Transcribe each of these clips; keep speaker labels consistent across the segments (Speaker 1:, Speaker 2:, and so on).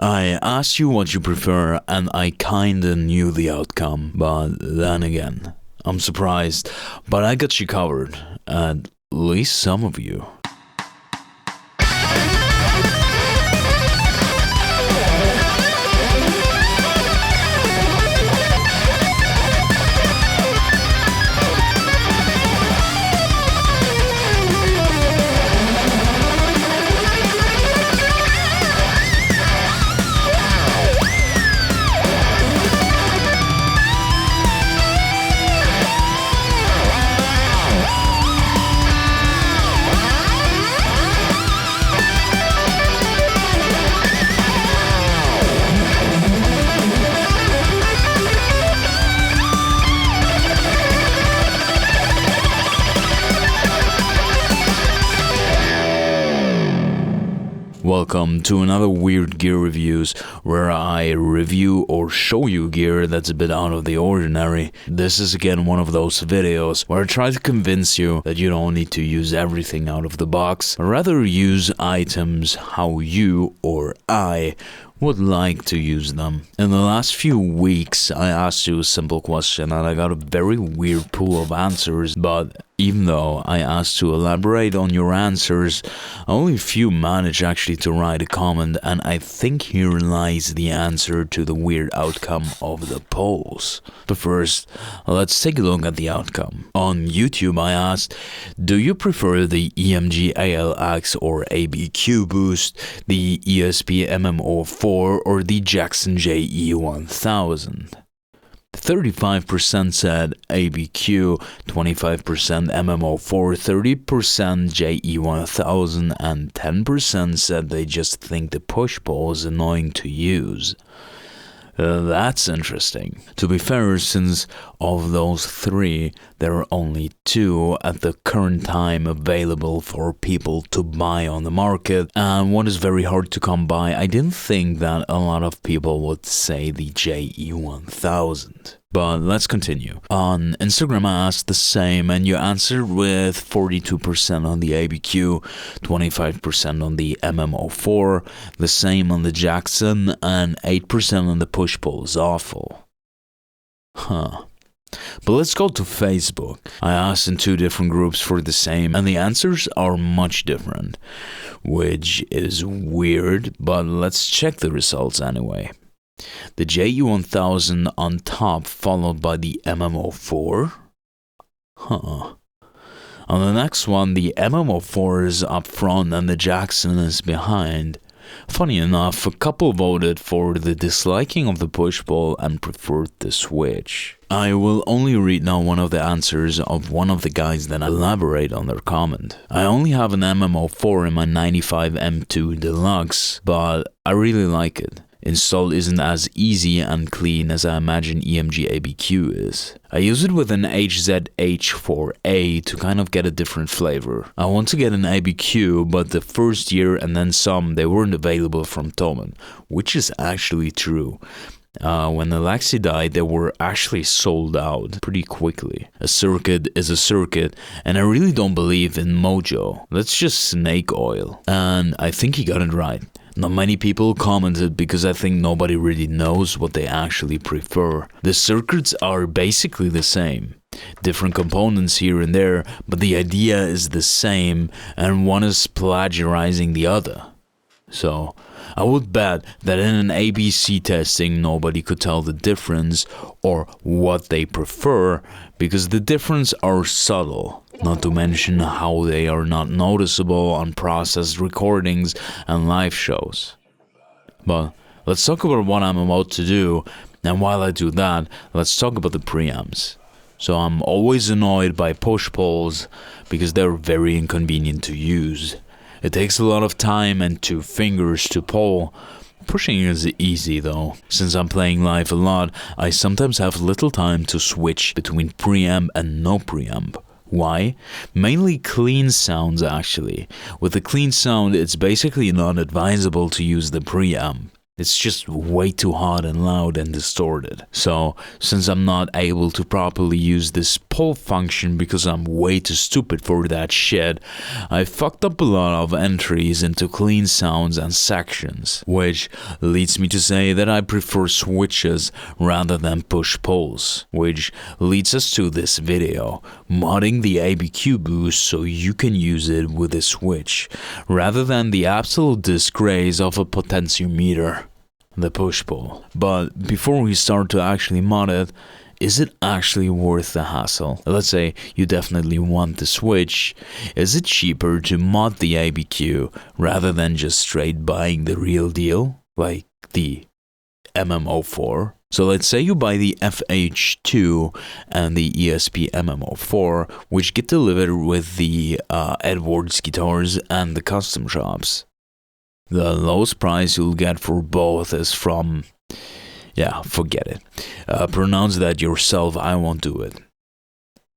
Speaker 1: I asked you what you prefer and I kinda knew the outcome, but then again, I'm surprised, but I got you covered, at least some of you. Welcome to another Weird Gear Reviews, where I review or show you gear that's a bit out of the ordinary. This is again one of those videos where I try to convince you that you don't need to use everything out of the box, but rather use items how you or I would like to use them. In the last few weeks, I asked you a simple question and I got a very weird pool of answers, but even though I asked to elaborate on your answers, only a few managed actually to write a comment, and I think here lies the answer to the weird outcome of the polls. But first, let's take a look at the outcome. On YouTube, I asked, do you prefer the EMG ALX or ABQ Boost, the ESP MM-04 or the Jackson JE1000? 35% said ABQ, 25% MM-04, 30% JE1000, and 10% said they just think the push-pull is annoying to use. That's interesting. To be fair, since of those three, there are only two at the current time available for people to buy on the market, and one is very hard to come by, I didn't think that a lot of people would say the JE1000. But let's continue. On Instagram, I asked the same, and you answered with 42% on the ABQ, 25% on the MM-04, the same on the Jackson, and 8% on the push-pull is awful. Huh. But let's go to Facebook. I asked in two different groups for the same, and the answers are much different, which is weird, but let's check the results anyway. The JE1000 on top, followed by the MM-04? Huh. On the next one, the MM-04 is up front and the Jackson is behind. Funny enough, a couple voted for the disliking of the push-pull and preferred the switch. I will only read now one of the answers of one of the guys that elaborate on their comment. I only have an MM-04 in my 95 M2 Deluxe, but I really like it. Install isn't as easy and clean as I imagine EMG ABQ is. I use it with an HZH4A to kind of get a different flavor. I want to get an ABQ, but the first year and then some, they weren't available from Thomann, which is actually true. When Alexi died, they were actually sold out pretty quickly. A circuit is a circuit, and I really don't believe in mojo. That's just snake oil. And I think he got it right. Not many people commented because I think nobody really knows what they actually prefer. The circuits are basically the same. Different components here and there, but the idea is the same and one is plagiarizing the other. So, I would bet that in an ABC testing nobody could tell the difference or what they prefer because the difference are subtle. Not to mention how they are not noticeable on processed recordings and live shows. But let's talk about what I'm about to do, and while I do that, let's talk about the preamps. So I'm always annoyed by push-pulls because they're very inconvenient to use. It takes a lot of time and 2 fingers to pull. Pushing is easy though. Since I'm playing live a lot, I sometimes have little time to switch between preamp and no preamp. Why? Mainly clean sounds actually. With the clean sound, it's basically not advisable to use the preamp. It's just way too hot and loud and distorted. So, since I'm not able to properly use this pull function because I'm way too stupid for that shit, I fucked up a lot of entries into clean sounds and sections, which leads me to say that I prefer switches rather than push-pulls, which leads us to this video, modding the ABQ boost so you can use it with a switch, rather than the absolute disgrace of a potentiometer, the push-pull. But before we start to actually mod it, is it actually worth the hassle? Let's say you definitely want the switch. Is it cheaper to mod the ABQ rather than just straight buying the real deal, like the MM-04? So let's say you buy the FH2 and the ESP MM-04, which get delivered with the Edwards guitars and the custom shops. The lowest price you'll get for both is from, yeah, forget it. Pronounce that yourself, I won't do it.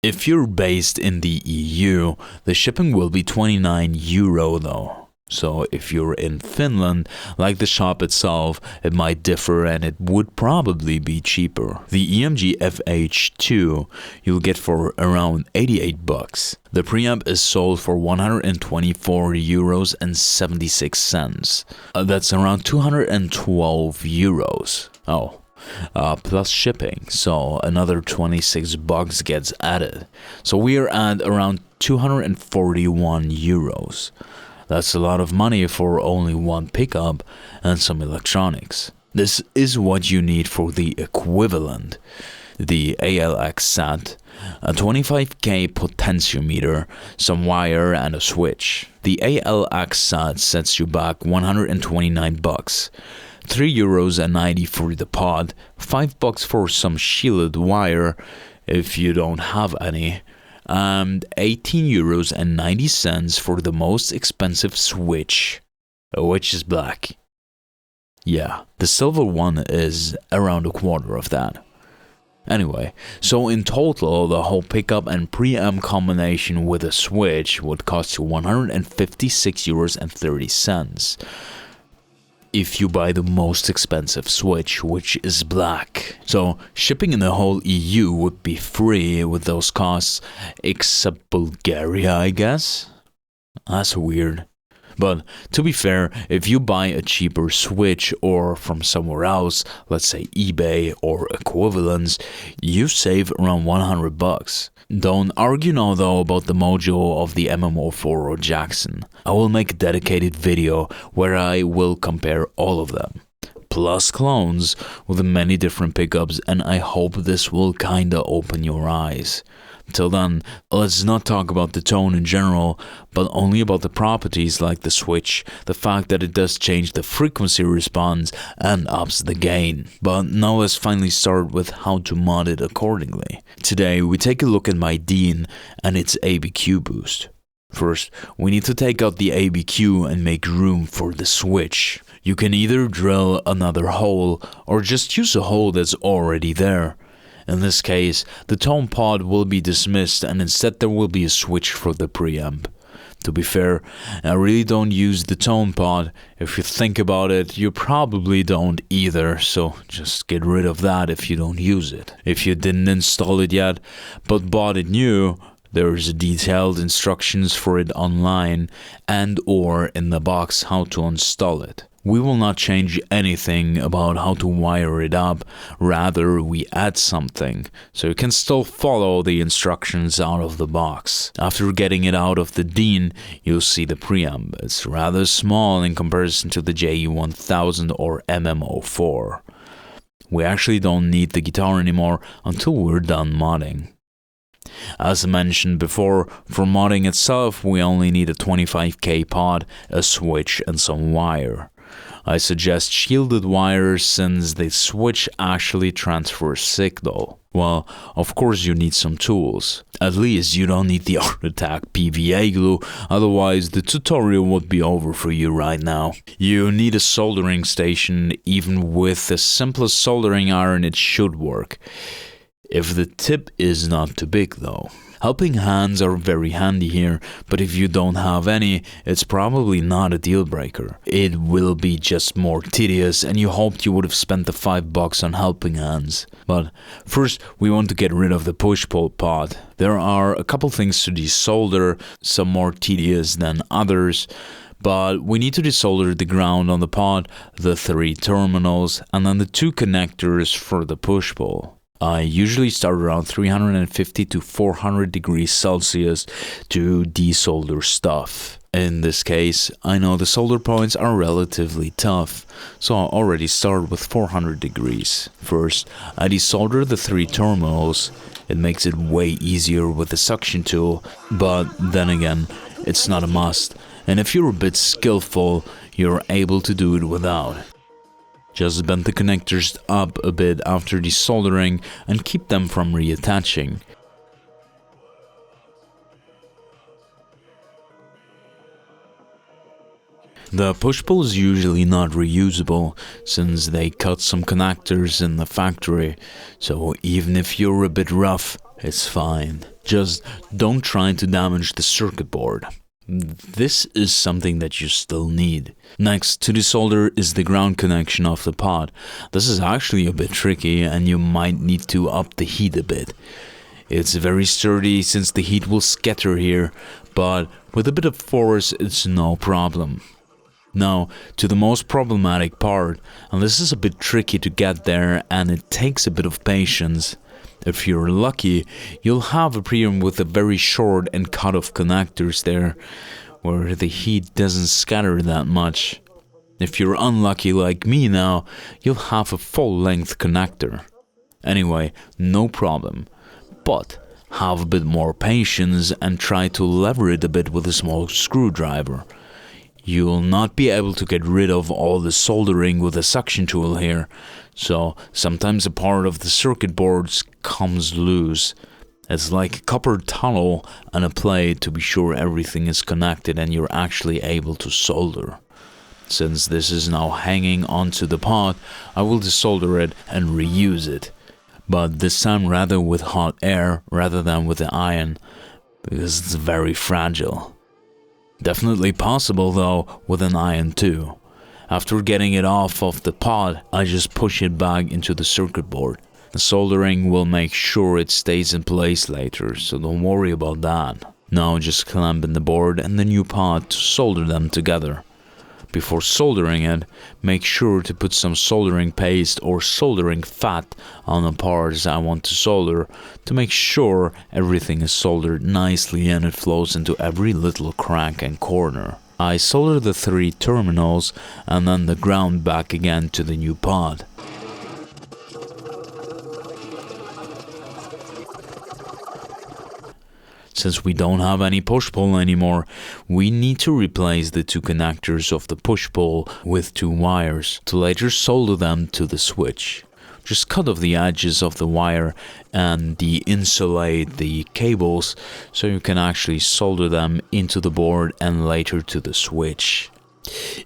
Speaker 1: If you're based in the EU, the shipping will be €29 though. So if you're in Finland, like the shop itself, it might differ and it would probably be cheaper. The EMG FH2 you'll get for around 88 bucks. The preamp is sold for €124 and 76 cents. That's around 212 euros. Oh. Plus shipping, so another 26 bucks gets added. So we are at around 241 euros. That's a lot of money for only one pickup and some electronics. This is what you need for the equivalent. The ALX SET, a 25K potentiometer, some wire and a switch. The ALX SET sets you back 129 bucks. €3.90 for the pod, 5 bucks for some shielded wire if you don't have any, and €18.90 for the most expensive switch, which is black. Yeah, the silver one is around a quarter of that. Anyway, so in total, the whole pickup and preamp combination with a switch would cost you €156.30. If you buy the most expensive switch, which is black. So shipping in the whole EU would be free with those costs, except Bulgaria, I guess? That's weird. But to be fair, if you buy a cheaper switch or from somewhere else, let's say eBay or equivalents, you save around 100 bucks. Don't argue now though about the mojo of the MM-04 or Jackson. I will make a dedicated video where I will compare all of them, plus clones with many different pickups, and I hope this will kinda open your eyes. Till then, let's not talk about the tone in general, but only about the properties like the switch, the fact that it does change the frequency response and ups the gain. But now let's finally start with how to mod it accordingly. Today we take a look at my Dean and its ABQ boost. First, we need to take out the ABQ and make room for the switch. You can either drill another hole or just use a hole that's already there. In this case, the tone pod will be dismissed and instead there will be a switch for the preamp. To be fair, I really don't use the tone pod. If you think about it, you probably don't either, so just get rid of that if you don't use it. If you didn't install it yet, but bought it new, there's detailed instructions for it online and or in the box how to install it. We will not change anything about how to wire it up, rather we add something, so you can still follow the instructions out of the box. After getting it out of the Dean, you'll see the preamp. It's rather small in comparison to the JE1000 or MM-04. We actually don't need the guitar anymore until we're done modding. As mentioned before, for modding itself we only need a 25K pod, a switch and some wire. I suggest shielded wires since the switch actually transfers signal. Well, of course you need some tools. At least you don't need the Art Attack PVA glue, otherwise the tutorial would be over for you right now. You need a soldering station. Even with the simplest soldering iron it should work. if the tip is not too big though. Helping hands are very handy here, but if you don't have any, it's probably not a deal breaker. It will be just more tedious and you hoped you would have spent the $5 on helping hands. But first, we want to get rid of the push-pull pod. There are a couple things to desolder, some more tedious than others. But we need to desolder the ground on the pod, the 3 terminals, and then the 2 connectors for the push-pull. I usually start around 350 to 400 degrees Celsius to desolder stuff. In this case, I know the solder points are relatively tough, so I'll already start with 400 degrees. First, I desolder the 3 terminals. It makes it way easier with the suction tool, but then again, it's not a must. And if you're a bit skillful, you're able to do it without. Just bend the connectors up a bit after desoldering and keep them from reattaching. The push-pull is usually not reusable since they cut some connectors in the factory, so even if you're a bit rough, it's fine. Just don't try to damage the circuit board. This is something that you still need. Next to desolder is the ground connection of the pod. This is actually a bit tricky and you might need to up the heat a bit. It's very sturdy since the heat will scatter here, but with a bit of force it's no problem. Now to the most problematic part, and this is a bit tricky to get there and it takes a bit of patience. If you're lucky, you'll have a preamp with a very short and cut-off connectors there, where the heat doesn't scatter that much. If you're unlucky like me now, you'll have a full-length connector. Anyway, no problem. But have a bit more patience and try to lever it a bit with a small screwdriver. You'll not be able to get rid of all the soldering with a suction tool here, so sometimes a part of the circuit boards comes loose. It's like a copper tunnel and a plate to be sure everything is connected and you're actually able to solder. Since this is now hanging onto the pod, I will desolder it and reuse it. But this time rather with hot air rather than with the iron, because it's very fragile. Definitely possible though with an iron too. After getting it off of the pod, I just push it back into the circuit board. The soldering will make sure it stays in place later, so don't worry about that. Now just clamp in the board and the new pod to solder them together. Before soldering it, make sure to put some soldering paste or soldering fat on the parts I want to solder to make sure everything is soldered nicely and it flows into every little crack and corner. I solder the 3 terminals and then the ground back again to the new pod. Since we don't have any push-pull anymore, we need to replace the 2 connectors of the push-pull with 2 wires to later solder them to the switch. Just cut off the edges of the wire and de-insulate the cables so you can actually solder them into the board and later to the switch.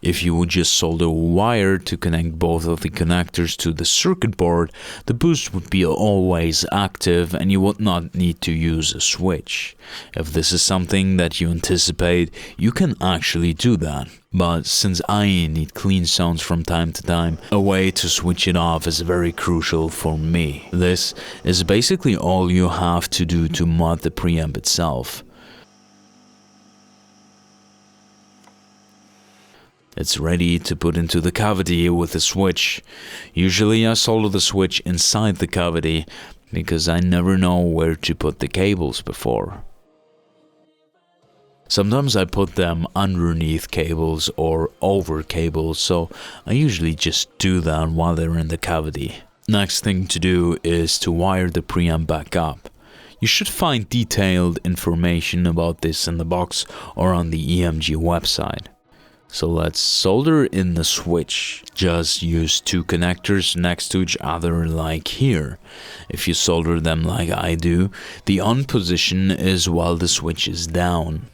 Speaker 1: If you would just solder a wire to connect both of the connectors to the circuit board, the boost would be always active and you would not need to use a switch. If this is something that you anticipate, you can actually do that. But since I need clean sounds from time to time, a way to switch it off is very crucial for me. This is basically all you have to do to mod the preamp itself. It's ready to put into the cavity with the switch. Usually I solder the switch inside the cavity because I never know where to put the cables before. Sometimes I put them underneath cables or over cables, so I usually just do that while they're in the cavity. Next thing to do is to wire the preamp back up. You should find detailed information about this in the box or on the EMG website. So let's solder in the switch. Just use 2 connectors next to each other like here. If you solder them like I do, the on position is while the switch is down.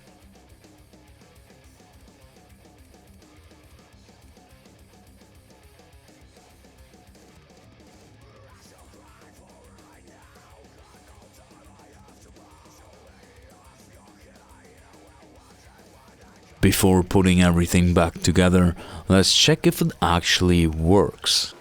Speaker 1: Before putting everything back together, let's check if it actually works.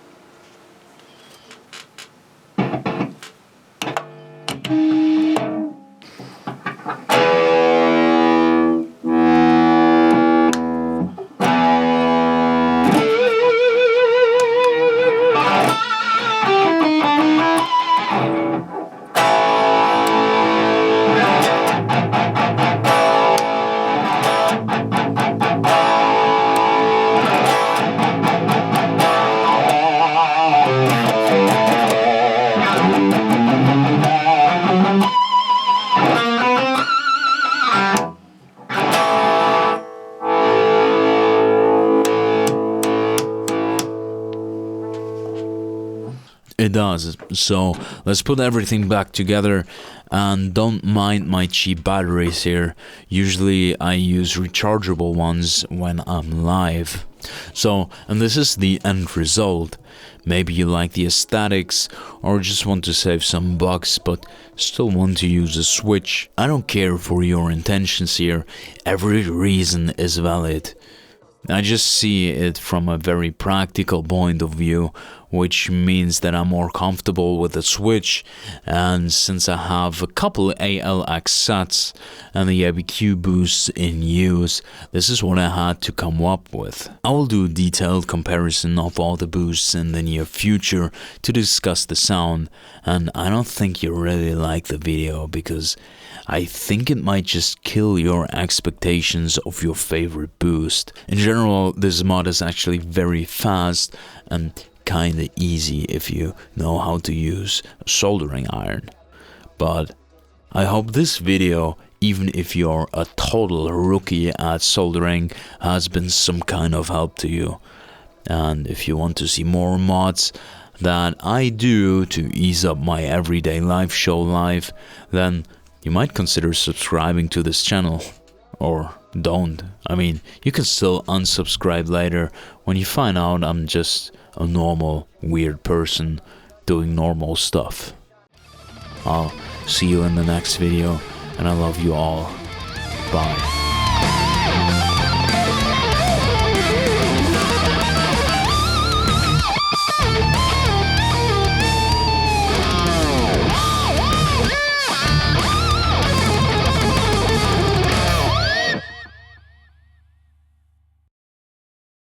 Speaker 1: It does. So let's put everything back together, and don't mind my cheap batteries here. Usually I use rechargeable ones when I'm live. So, and this is the end result. Maybe you like the aesthetics or just want to save some bucks but still want to use a switch. I don't care for your intentions here. Every reason is valid. I just see it from a very practical point of view, which means that I'm more comfortable with the switch, and since I have a couple ALX sets and the EMG boosts in use, this is what I had to come up with. I will do a detailed comparison of all the boosts in the near future to discuss the sound, and I don't think you really like the video because I think it might just kill your expectations of your favorite boost. In general, this mod is actually very fast and kinda easy if you know how to use a soldering iron. But I hope this video, even if you're a total rookie at soldering, has been some kind of help to you. And if you want to see more mods that I do to ease up my everyday life show life, then you might consider subscribing to this channel. Or don't. I mean, you can still unsubscribe later when you find out I'm just a normal, weird person doing normal stuff. I'll see you in the next video, and I love you all. Bye.